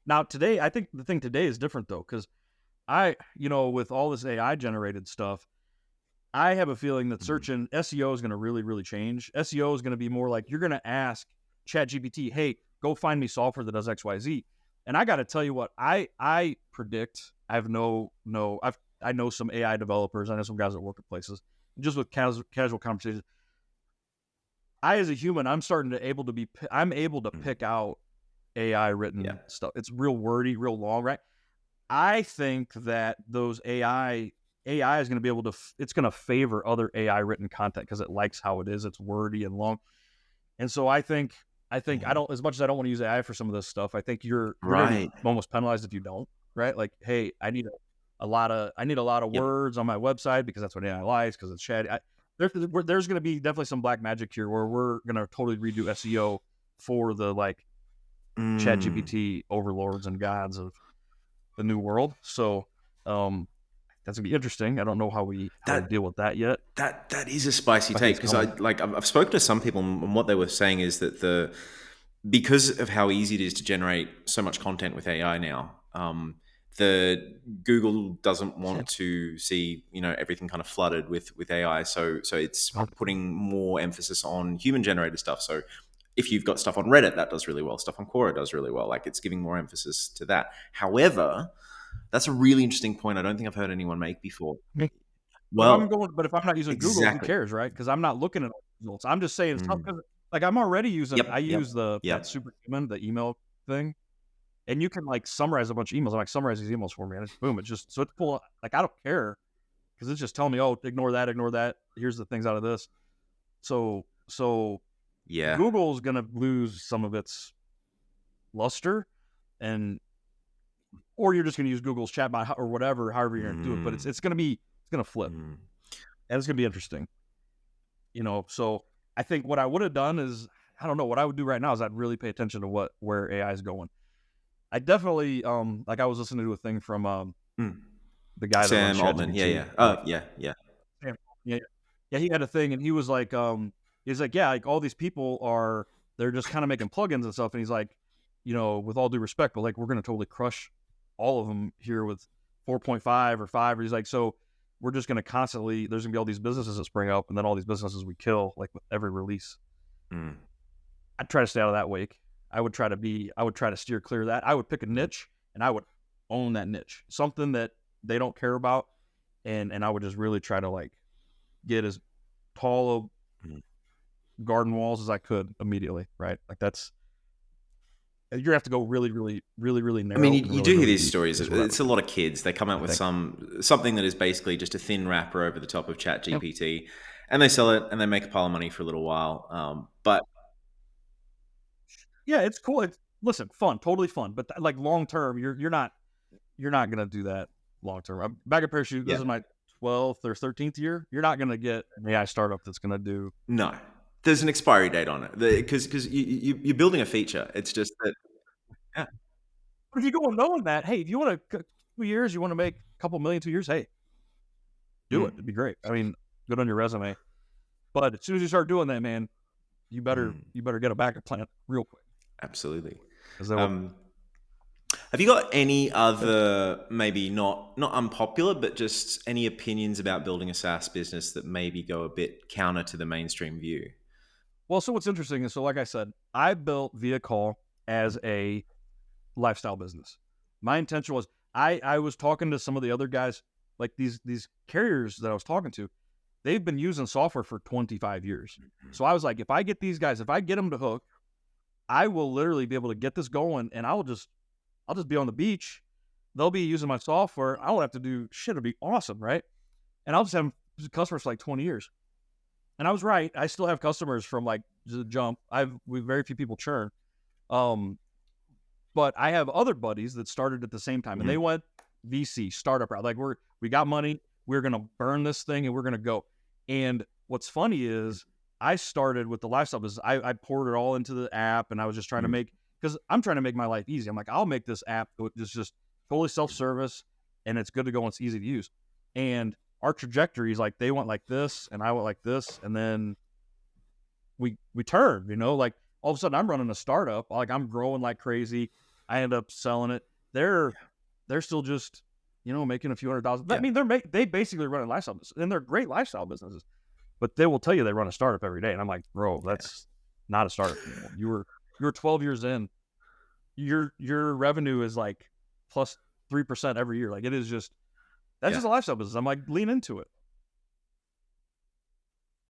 Now today, I think the thing today is different though, because with all this AI generated stuff, I have a feeling that search and SEO is going to really, really change. SEO is going to be more like you're going to ask ChatGPT, hey, go find me software that does X, Y, Z. And I got to tell you what, I predict, I know some AI developers. I know some guys that work at places. Just with casual conversations, as a human, I'm able to pick out AI written stuff. It's real wordy, real long, right? I think that those AI is going to be able to, it's going to favor other AI written content because it likes how it is. It's wordy and long. And so I think I don't, as much as I don't want to use AI for some of this stuff, I think you're going to be almost penalized if you don't, right? Like, hey, I need a lot of words on my website because that's what AI likes, because it's chatty. There's going to be definitely some black magic here where we're going to totally redo SEO for the ChatGPT overlords and gods of the new world. So that's gonna be interesting. I don't know how we deal with that yet. That is a spicy take, because I've spoken to some people, and what they were saying is that because of how easy it is to generate so much content with AI now, the Google doesn't want to see everything kind of flooded with AI, so it's putting more emphasis on human generated stuff. So if you've got stuff on Reddit, that does really well. Stuff on Quora does really well. Like, it's giving more emphasis to that. However, that's a really interesting point I don't think I've heard anyone make before. Well, but if I'm not using Google, who cares, right? Because I'm not looking at results. I'm just saying stuff, because I'm already using. I use that Superhuman, the email thing, and you can summarize a bunch of emails. I'm summarize these emails for me, and it's boom. It's just so it's cool. I don't care, because it's just telling me, oh, ignore that. Here's the things out of this. So Google's gonna lose some of its luster, or you're just gonna use Google's chatbot or whatever, however you're gonna do it. But it's gonna flip, and it's gonna be interesting. So I think what I would have done is, I don't know, what I would do right now is I'd really pay attention to where AI is going. I definitely I was listening to a thing from the guy Sam that Altman. Yeah. He had a thing, and he was like, all these people they're just kind of making plugins and stuff, and he's like, with all due respect, but we're gonna totally crush all of them here with 4.5 or 5. Or he's like, so we're just gonna constantly, there's gonna be all these businesses that spring up, and then all these businesses we kill with every release. I'd try to stay out of that wake. I would try to steer clear of that. I would pick a niche, and I would own that niche, something that they don't care about, and I would just really try to get as tall of garden walls as I could immediately, right? That's, you're gonna have to go really, really, really, really narrow. I mean, you do hear these stories. It's a lot of kids. They come out with something that is basically just a thin wrapper over the top of ChatGPT, and they sell it, and they make a pile of money for a little while. But yeah, it's cool. It's fun, totally fun. But long term, you're not gonna do that long term. I'm back at Parachute. This is my 12th or 13th year. You're not gonna get an AI startup that's gonna do. No, there's an expiry date on it, because you're building a feature. It's just that. Yeah. But if you go knowing that, hey, if you want 2 years, you want to make a couple million 2 years, hey, do it. It'd be great. I mean, good on your resume. But as soon as you start doing that, man, you better get a backup plan real quick. Absolutely. Have you got any other, maybe not unpopular, but just any opinions about building a SaaS business that maybe go a bit counter to the mainstream view? Well, so what's interesting is, like I said, I built VehicHaul as a lifestyle business. My intention was, I was talking to some of the other guys, these carriers that I was talking to, they've been using software for 25 years. So I was like, if I get these guys, if I get them to hook, I will literally be able to get this going, and I'll just be on the beach. They'll be using my software. I won't have to do shit. It'll be awesome, right? And I'll just have customers for 20 years. And I was right. I still have customers from the jump. We very few people churn. But I have other buddies that started at the same time, and they went VC startup route. We got money. We're gonna burn this thing, and we're gonna go. And what's funny is, I started with the lifestyle business. I poured it all into the app, and I was just trying to because I'm trying to make my life easy. I'm like, I'll make this app just totally self-service, and it's good to go, and it's easy to use. And our trajectories, they went like this, and I went like this, and then we turned. All of a sudden, I'm running a startup. I'm growing like crazy. I end up selling it. They're still just, making a few $100,000. I Yeah. mean, they basically run a lifestyle business, and they're great lifestyle businesses, but they will tell you they run a startup every day. And I'm like, bro, that's not a startup anymore. You were 12 years in. Your revenue is like plus 3% every year. Like, it is just, that's just a lifestyle business. I'm like, lean into it.